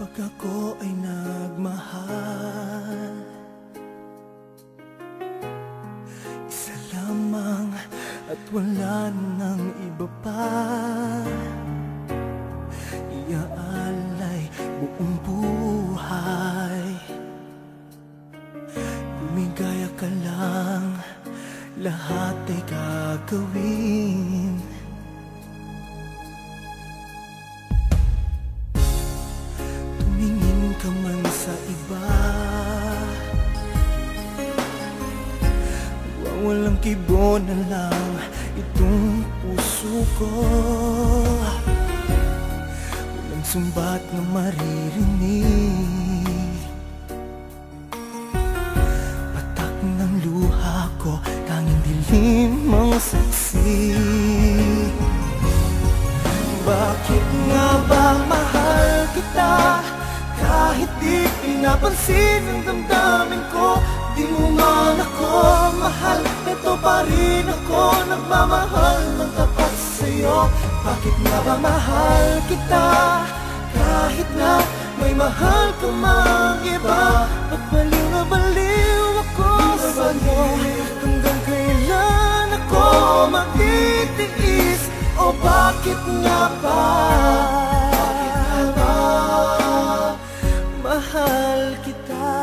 Kapag ako ay nagmahal, isa lamang at wala nang iba pa. Iaalay buong buhay, lumigaya ka lang, lahat ay gagawin. Tumingin ka man sa iba, walang kibo na lang itong puso ko. Walang sumbat na maririnig, patak ng luha ko, tanging dilim ang saksi. Bakit nga ba mahal kita? Kahit di pinapansin ang damdamin ko, di mo man ako mahal, ito pa rin ako, nagmamahal ng tapat sa'yo. Bakit nga ba mahal kita? Kahit na may mahal ka mang iba, ba't baliw na baliw ako sa'yo? Hanggang kailan ako magtitiis? O bakit nga ba? Bakit nga ba mahal kita?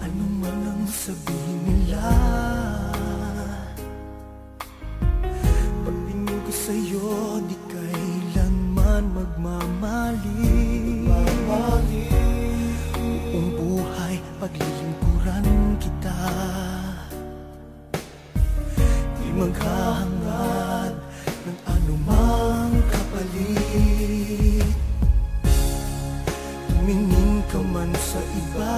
Ano man ang sabihin nila, pagtingin ko sa'yo di kailanman magmamali. Buong buhay paglilingkuran kita, di maghahangad ng anumang kapalit. Tumingin ka man sa iba,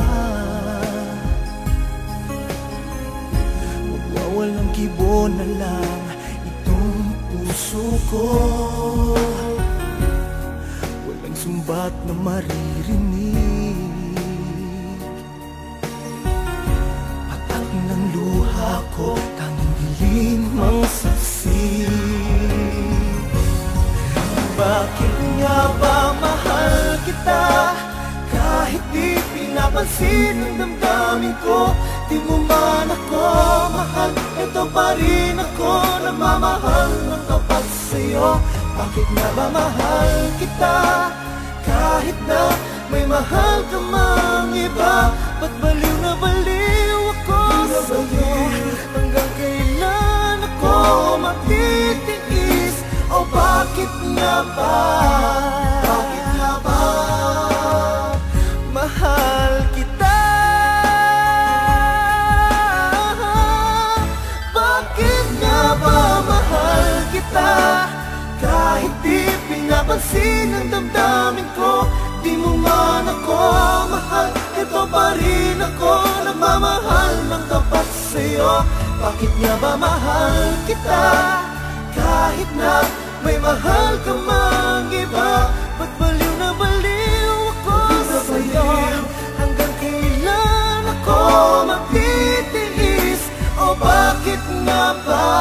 magwawalang kibo na lang itong puso ko. Walang sumbat na maririnig, patak ng luha ko, tanging dilim ang saksi. Bakit nga ba mahal kita? Kahit di pinapansin ang damdamin ko, di mo man ako mahal, ito pa rin ako, nagmamahal ng tapat sa'yo. Bakit nga ba mahal kita? Kahit na may mahal ka mang iba, ba't baliw na baliw ako sa'yo? Hanggang kailan ako magtitiis? O bakit nga ba? Bakit nga ba mahal kita? Bakit nga ba mahal kita? Kahit di pinapansin ang damdamin ko, di mo man ako mahal, ito pa rin ako, nagmamahal ng tapat sa'yo. Bakit nga ba mahal kita? Kahit na may mahal ka mang iba, ba't baliw na baliw ako sa'yo? Hanggang kailan ako magtitiis? O bakit nga ba?